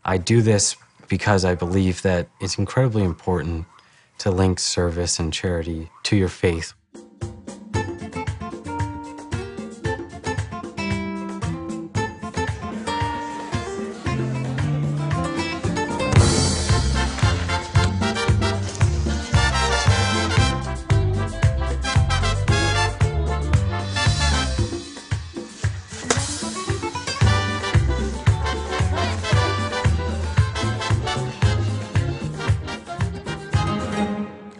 I do this because I believe that it's incredibly important to link service and charity to your faith.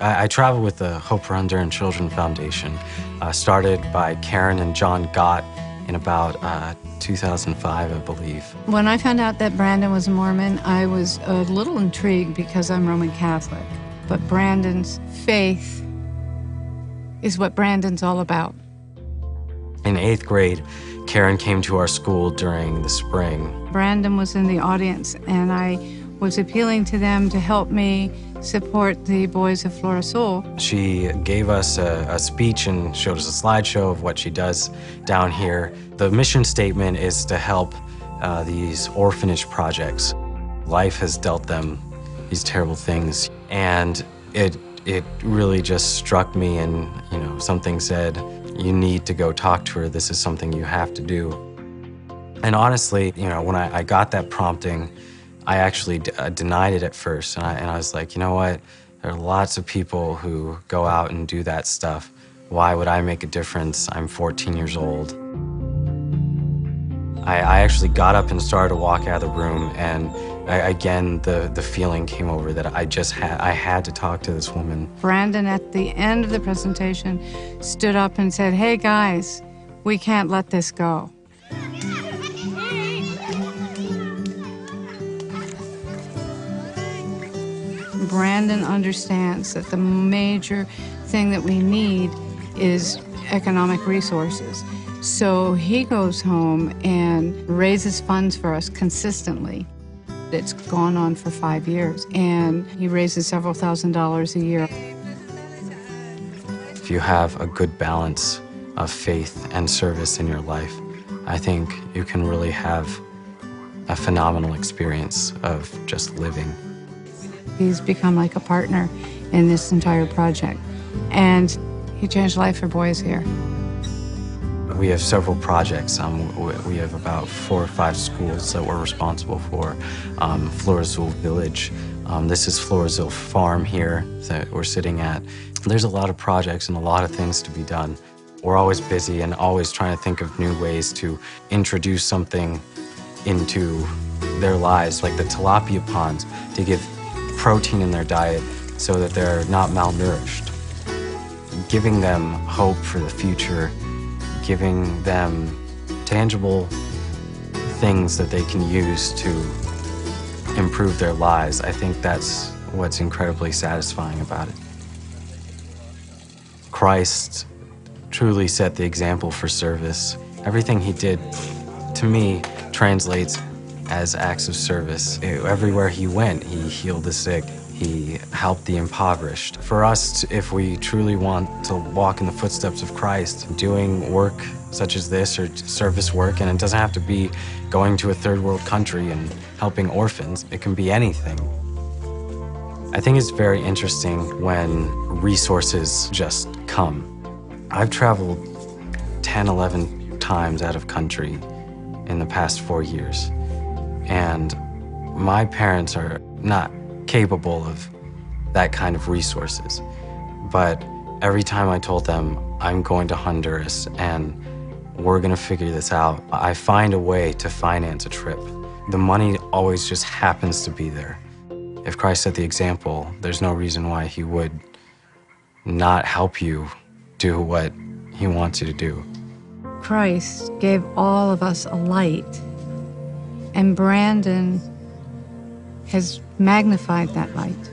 I travel with the Hope for Honduran Children Foundation, started by Karen and John Gott in about 2005, I believe. When I found out that Brandon was a Mormon, I was a little intrigued because I'm Roman Catholic. But Brandon's faith is what Brandon's all about. In 8th grade, Karen came to our school during the spring. Brandon was in the audience, and I was appealing to them to help me support the boys of Flor Azul. She gave us a speech and showed us a slideshow of what she does down here. The mission statement is to help these orphanage projects. Life has dealt them these terrible things, and it really just struck me, and something said, you need to go talk to her. This is something you have to do. And honestly, when I got that prompting, I actually denied it at first, and I was like, you know what? There are lots of people who go out and do that stuff. Why would I make a difference? I'm 14 years old. I actually got up and started to walk out of the room, and again, the feeling came over that I had to talk to this woman. Brandon, at the end of the presentation, stood up and said, hey guys, we can't let this go. Brandon understands that the major thing that we need is economic resources. So he goes home and raises funds for us consistently. It's gone on for 5 years, and he raises several $1,000s a year. If you have a good balance of faith and service in your life, I think you can really have a phenomenal experience of just living. He's become like a partner in this entire project, and he changed life for boys here. We have several projects. We have about 4 or 5 schools that we're responsible for. Flor Azul Village. This is Flor Azul Farm here that we're sitting at. There's a lot of projects and a lot of things to be done. We're always busy and always trying to think of new ways to introduce something into their lives, like the tilapia ponds, to give protein in their diet so that they're not malnourished. Giving them hope for the future, giving them tangible things that they can use to improve their lives. I think that's what's incredibly satisfying about it. Christ truly set the example for service. Everything he did, to me, translates as acts of service. Everywhere he went, he healed the sick. He helped the impoverished. For us, if we truly want to walk in the footsteps of Christ, doing work such as this or service work, and it doesn't have to be going to a third world country and helping orphans, it can be anything. I think it's very interesting when resources just come. I've traveled 10, 11 times out of country in the past 4 years. And my parents are not capable of that kind of resources. But every time I told them, I'm going to Honduras and we're gonna figure this out, I find a way to finance a trip. The money always just happens to be there. If Christ set the example, there's no reason why he would not help you do what he wants you to do. Christ gave all of us a light, and Brandon has magnified that light.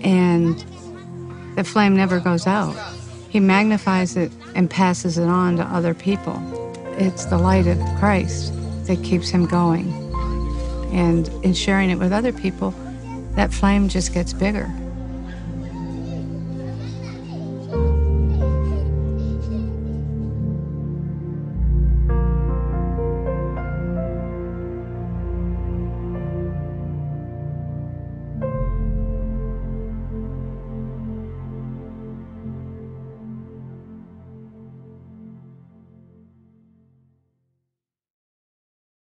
And the flame never goes out. He magnifies it and passes it on to other people. It's the light of Christ that keeps him going. And in sharing it with other people, that flame just gets bigger.